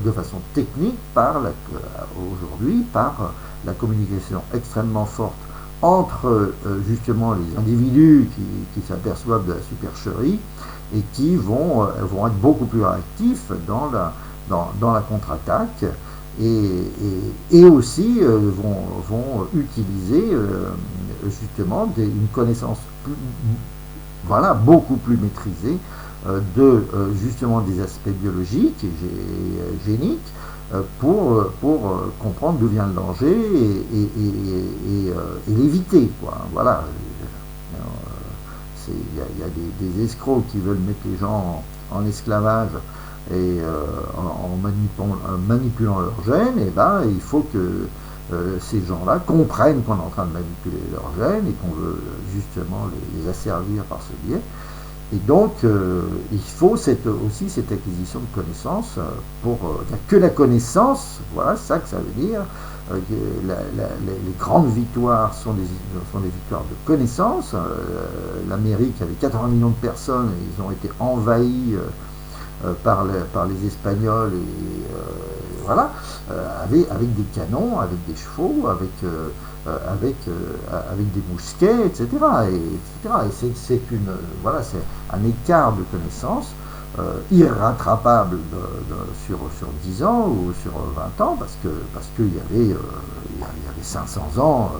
de façon technique aujourd'hui par la communication extrêmement forte entre justement les individus qui s'aperçoivent de la supercherie et qui vont être beaucoup plus réactifs dans la contre-attaque, et aussi vont utiliser justement une connaissance beaucoup plus maîtrisée justement des aspects biologiques et géniques, pour comprendre d'où vient le danger et l'éviter, quoi. Voilà. Il y a des escrocs qui veulent mettre les gens en esclavage et en manipulant leurs gènes, et il faut que ces gens-là comprennent qu'on est en train de manipuler leurs gènes et qu'on veut justement les asservir par ce biais. Et donc, il faut aussi cette acquisition de connaissances il n'y a que la connaissance, voilà ça que ça veut dire. Les grandes victoires sont des victoires de connaissances. L'Amérique avait 80 millions de personnes et ils ont été envahis par les Espagnols et voilà, avec des canons, avec des chevaux, avec des mousquets, etc. Et c'est un écart de connaissances irrattrapable sur 10 ans ou sur 20 ans parce qu'il y avait 500 ans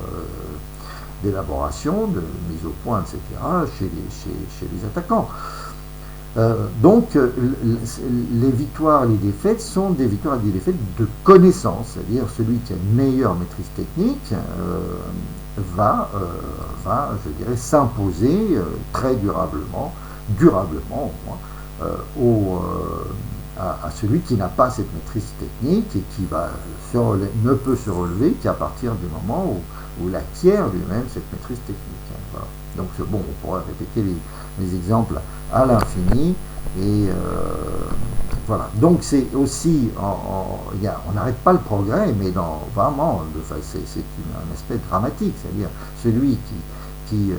d'élaboration, de mise au point, etc. chez les attaquants. Donc, les victoires et les défaites sont des victoires et des défaites de connaissance, c'est-à-dire celui qui a une meilleure maîtrise technique va, je dirais, s'imposer très durablement au moins, à celui qui n'a pas cette maîtrise technique et qui ne peut se relever qu'à partir du moment où il acquiert lui-même cette maîtrise technique. Voilà. Donc, bon, on pourrait répéter les exemples à l'infini et voilà. Donc c'est aussi on n'arrête pas le progrès, mais vraiment c'est un aspect dramatique, c'est-à-dire celui qui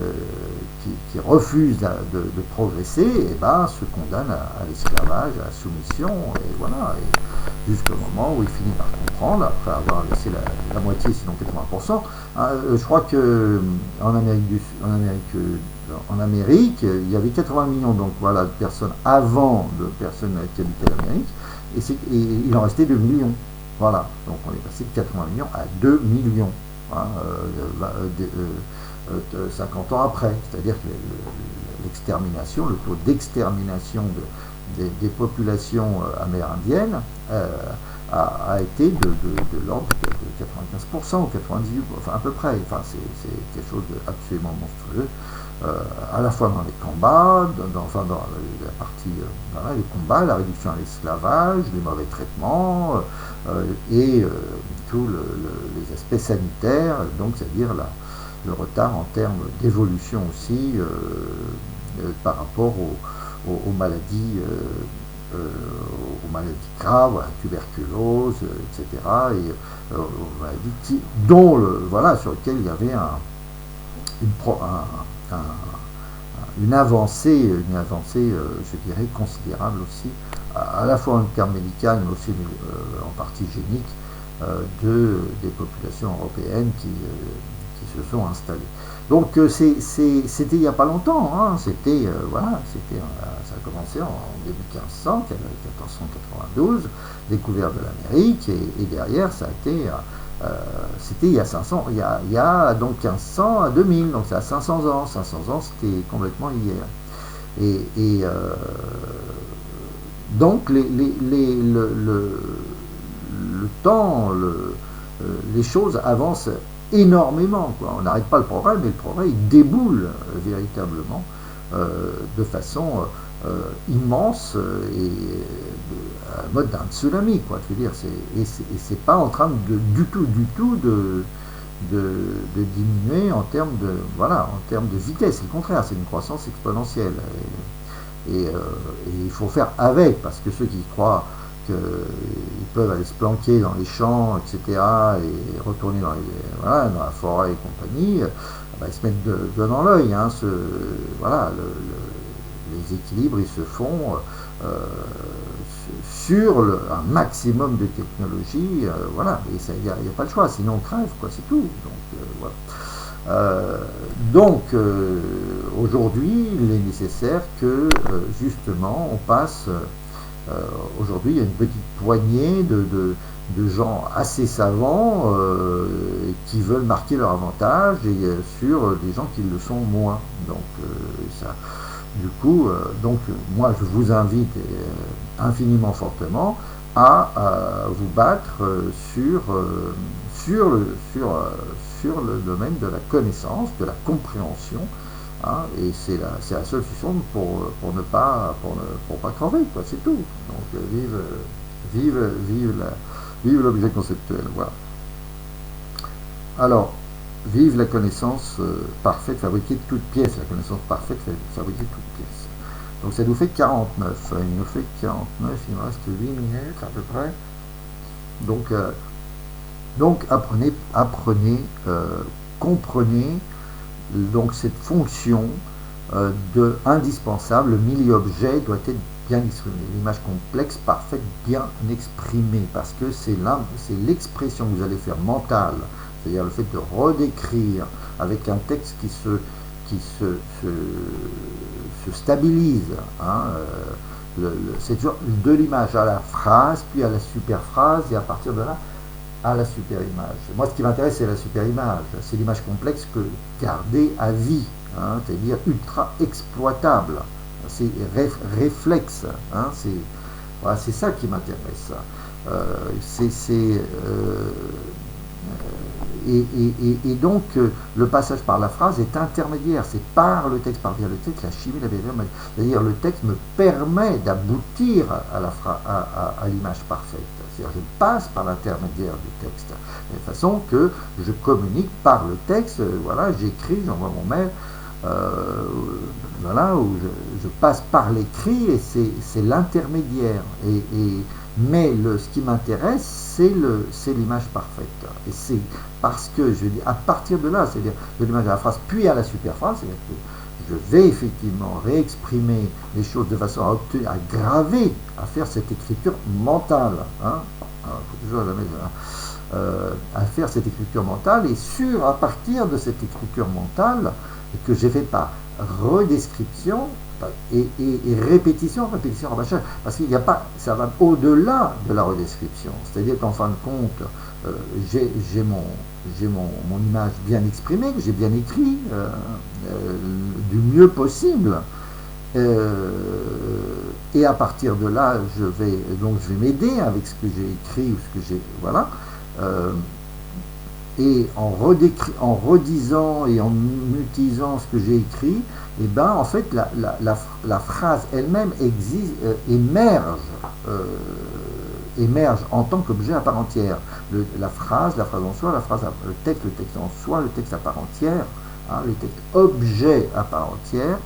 refuse de progresser, et se condamne à l'esclavage, à la soumission, et voilà, et jusqu'au moment où il finit par comprendre, après avoir laissé la moitié, sinon 80%. Je crois que en Amérique, il y avait 80 millions donc, voilà, de personnes de personnes qui habitaient l'Amérique, et il en restait 2 millions. Voilà, donc on est passé de 80 millions à 2 millions. 50 ans après, c'est-à-dire que l'extermination, le taux d'extermination des populations amérindiennes a été de l'ordre de 95% ou 98%, enfin à peu près, enfin c'est quelque chose d'absolument monstrueux, à la fois dans les combats, dans la partie, les combats, la réduction à l'esclavage, les mauvais traitements, et tous les aspects sanitaires, donc c'est-à-dire le retard en termes d'évolution aussi par rapport aux maladies graves, à la tuberculose, etc. et aux maladies sur lesquelles il y avait une avancée, je dirais, considérable aussi, à la fois en termes médicaux, mais aussi en partie génique, des populations européennes qui se sont installées. Donc c'était il n'y a pas longtemps, hein, ça a commencé en début 1492, découverte de l'Amérique, et derrière ça a été, c'était il y a 500, il y a donc 1500 à 2000, donc c'est à 500 ans, c'était complètement hier. Et donc le temps, les choses avancent énormément, quoi. On n'arrête pas le progrès, mais le progrès il déboule véritablement de façon immense et à la mode d'un tsunami, quoi. Je veux dire, c'est pas en train du tout de diminuer en termes de vitesse. C'est le contraire, c'est une croissance exponentielle. Et il faut faire avec, parce que ceux qui croient qu'ils peuvent aller se planquer dans les champs, etc., et retourner dans la forêt et compagnie, ils se mettent dans l'œil. Hein, les équilibres, ils se font sur un maximum de technologie, voilà, et il n'y a pas le choix, sinon on crève, quoi, c'est tout. Donc, aujourd'hui, il est nécessaire que justement on passe. Aujourd'hui, il y a une petite poignée de gens assez savants qui veulent marquer leur avantage sur des gens qui le sont moins. Donc, du coup, moi, je vous invite infiniment fortement à vous battre sur le domaine de la connaissance, de la compréhension, hein, et c'est la seule solution pour ne pas crever, quoi, c'est tout. Donc vive l'objet conceptuel, voilà. Alors, vive la connaissance parfaite, fabriquée de toutes pièces, la connaissance parfaite, fabriquée de toutes pièces. Donc ça nous fait 49, il nous fait 49, il me reste 8 minutes à peu près. Donc comprenez donc cette fonction indispensable, le milieu-objet doit être bien exprimé, l'image complexe, parfaite, bien exprimée, parce que c'est l'expression que vous allez faire mentale, c'est-à-dire le fait de redécrire avec un texte qui se stabilise, hein, c'est toujours de l'image à la phrase, puis à la super phrase, et à partir de là, à la super image. Moi, ce qui m'intéresse, c'est la super image. C'est l'image complexe que garder à vie, hein, c'est-à-dire ultra exploitable. C'est réflexe. Hein, voilà, c'est ça qui m'intéresse. Et donc, le passage par la phrase est intermédiaire. C'est par le texte, par via le texte, la chimie, la vérité. C'est-à-dire, le texte me permet d'aboutir à l'image parfaite. C'est-à-dire, je passe par l'intermédiaire du texte. De façon que je communique par le texte. Voilà, j'écris, j'envoie mon mail. Voilà, où je passe par l'écrit et c'est l'intermédiaire. Mais ce qui m'intéresse, c'est l'image parfaite. Et c'est parce que, je dis, à partir de là, c'est-à-dire de l'image à la phrase, puis à la superphrase, c'est-à-dire que je vais effectivement réexprimer les choses de façon à graver, à faire cette écriture mentale. Hein. Alors, faut toujours la mettre, à faire cette écriture mentale, et à partir de cette écriture mentale, que j'ai fait par redescription, et répétition, rabâchage, parce qu'il n'y a pas, ça va au-delà de la redescription. C'est-à-dire qu'en fin de compte, j'ai mon image bien exprimée, que j'ai bien écrit, du mieux possible. Et à partir de là, je vais m'aider avec ce que j'ai écrit ou ce que j'ai, voilà. Et en redisant et en utilisant ce que j'ai écrit, et ben en fait la phrase elle-même émerge en tant qu'objet à part entière. La phrase en soi, le texte en soi, le texte à part entière, hein, le texte objet à part entière,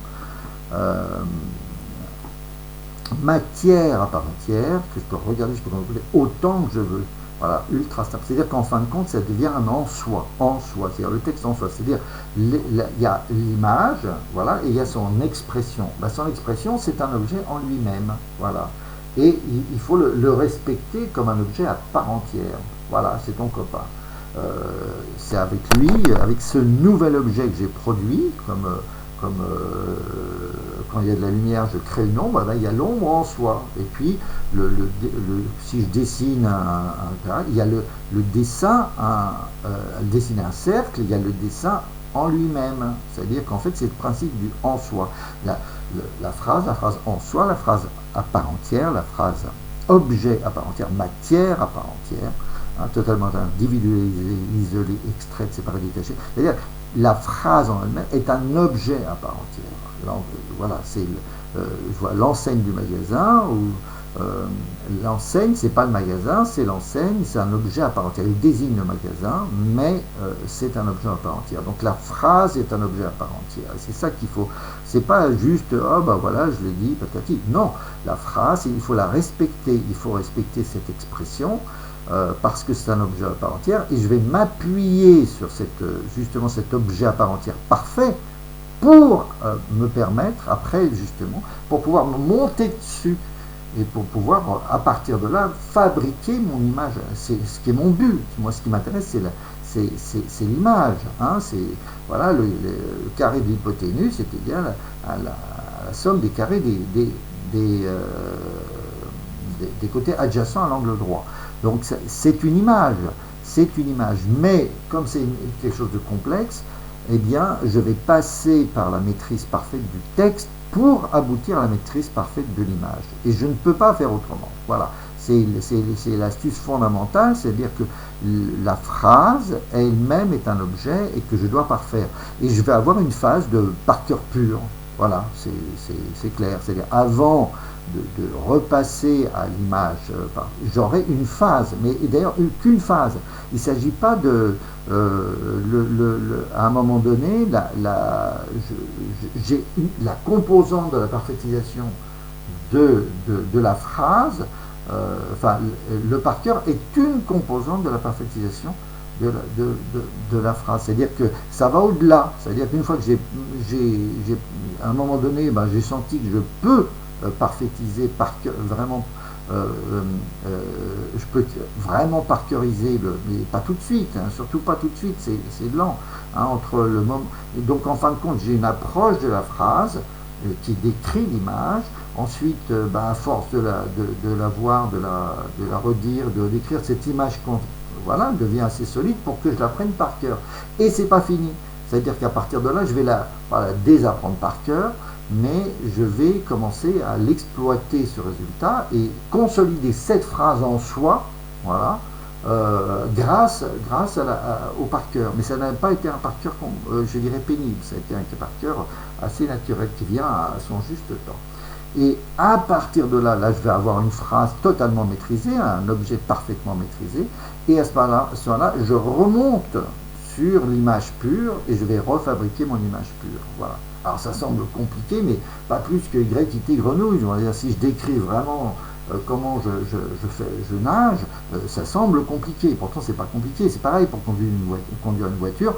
matière à part entière, que je peux regarder, je peux contrôler autant que je veux. Voilà, ultra stable. C'est-à-dire qu'en fin de compte, ça devient un en soi, c'est-à-dire le texte en soi. C'est-à-dire, il y a l'image, voilà, et il y a son expression. Ben, son expression, c'est un objet en lui-même, voilà. Et il faut le respecter comme un objet à part entière. Voilà, c'est ton copain. C'est avec lui, avec ce nouvel objet que j'ai produit, comme quand il y a de la lumière, je crée une ombre, ben, il y a l'ombre en soi. Et puis, si je dessine il y a le dessin, dessiner un cercle, il y a le dessin en lui-même. C'est-à-dire qu'en fait, c'est le principe du en soi. La phrase en soi, la phrase à part entière, la phrase objet à part entière, matière à part entière, hein, totalement individualisée, isolée, extraite, séparée, détachée. C'est-à-dire, la phrase en elle-même est un objet à part entière. Là, voilà, c'est je vois l'enseigne du magasin, ou l'enseigne, c'est pas le magasin, c'est l'enseigne, c'est un objet à part entière. Il désigne le magasin, mais c'est un objet à part entière. Donc la phrase est un objet à part entière. C'est ça qu'il faut. C'est pas juste, oh ben voilà, je l'ai dit, patati. Non, la phrase, il faut la respecter. Il faut respecter cette expression. Parce que c'est un objet à part entière, et je vais m'appuyer sur justement cet objet à part entière parfait pour me permettre, après justement, pour pouvoir me monter dessus, et pour pouvoir, à partir de là, fabriquer mon image. C'est ce qui est mon but. Moi, ce qui m'intéresse, c'est l'image. Hein, voilà, le carré de l'hypoténuse est égal à la somme des carrés des côtés adjacents à l'angle droit. Donc c'est une image, mais comme c'est quelque chose de complexe, eh bien je vais passer par la maîtrise parfaite du texte pour aboutir à la maîtrise parfaite de l'image. Et je ne peux pas faire autrement. Voilà, c'est l'astuce fondamentale, c'est-à-dire que la phrase elle-même est un objet et que je dois parfaire. Et je vais avoir une phase de par cœur pur. Voilà, c'est clair. C'est-à-dire, avant de repasser à l'image, j'aurai une phase, mais d'ailleurs qu'une phase. Il ne s'agit pas de, à un moment donné, j'ai la composante de la parfaitisation de la phrase, enfin, le par cœur est une composante de la parfaitisation de la phrase. C'est-à-dire que ça va au-delà. C'est-à-dire qu'une fois que à un moment donné, ben, j'ai senti que je peux parfaitiser par cœur, vraiment, je peux vraiment parcœuriser, mais pas tout de suite, hein, surtout pas tout de suite, c'est lent. Hein, entre le moment, et donc en fin de compte, j'ai une approche de la phrase qui décrit l'image. Ensuite, ben, à force de la voir, de la redire, de décrire, cette image voilà, devient assez solide pour que je la prenne par cœur. Et c'est pas fini. C'est-à-dire qu'à partir de là, je vais pas la désapprendre par cœur, mais je vais commencer à l'exploiter, ce résultat, et consolider cette phrase en soi, voilà, grâce au par cœur. Mais ça n'a pas été un par cœur, je dirais, pénible. Ça a été un par cœur assez naturel qui vient à son juste temps. Et à partir de là, je vais avoir une phrase totalement maîtrisée, un objet parfaitement maîtrisé, et à ce moment-là, je remonte sur l'image pure et je vais refabriquer mon image pure. Voilà. Alors ça semble compliqué, mais pas plus que Y grenouille. Je veux dire, si je décris vraiment comment je nage, ça semble compliqué. Pourtant, c'est pas compliqué. C'est pareil pour conduire une voiture.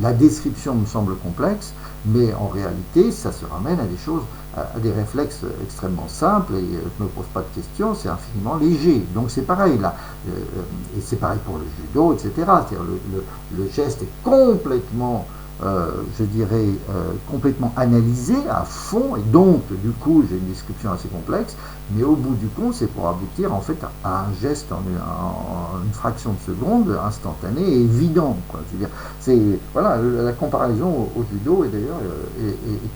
La description me semble complexe, mais en réalité, ça se ramène à des choses, à des réflexes extrêmement simples, et je ne me pose pas de questions, c'est infiniment léger. Donc c'est pareil là, et c'est pareil pour le judo, etc. C'est-à-dire le geste est complètement, je dirais, complètement analysé à fond, et donc du coup j'ai une description assez complexe, mais au bout du compte, c'est pour aboutir en fait à un geste en une fraction de seconde, instantané et évident, quoi. Je veux dire, c'est, voilà, la comparaison au judo est d'ailleurs est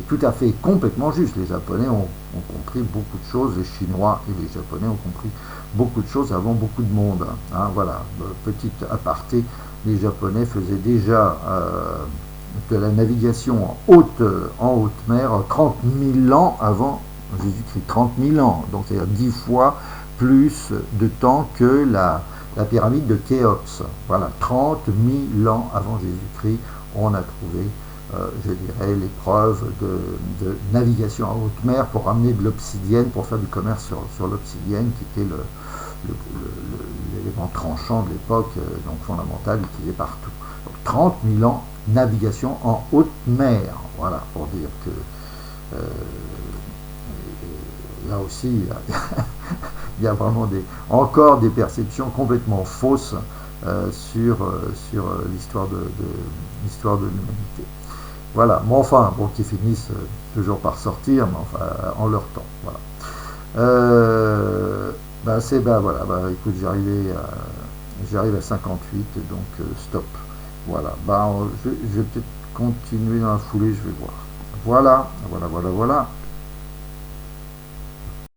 tout à fait complètement juste. Les Japonais ont compris beaucoup de choses, les Chinois et les Japonais ont compris beaucoup de choses avant beaucoup de monde. Hein, voilà, petite aparté, les Japonais faisaient déjà de la navigation en haute mer 30 000 ans avant Jésus-Christ. 30 000 ans, donc c'est-à-dire 10 fois plus de temps que la pyramide de Khéops. Voilà, 30 000 ans avant Jésus-Christ, on a trouvé, je dirais, les preuves de navigation en haute mer pour ramener de l'obsidienne, pour faire du commerce sur l'obsidienne, qui était l'élément tranchant de l'époque, donc fondamental, utilisé partout. Donc 30 000 ans, navigation en haute mer. Voilà, pour dire que là aussi, il y a vraiment encore des perceptions complètement fausses sur l'histoire de l'humanité. Voilà, mais enfin, bon, qui finissent toujours par sortir, mais enfin, en leur temps. Voilà. Voilà, écoute, j'arrive à 58, donc stop. Voilà, je vais peut-être continuer dans la foulée, je vais voir. Voilà.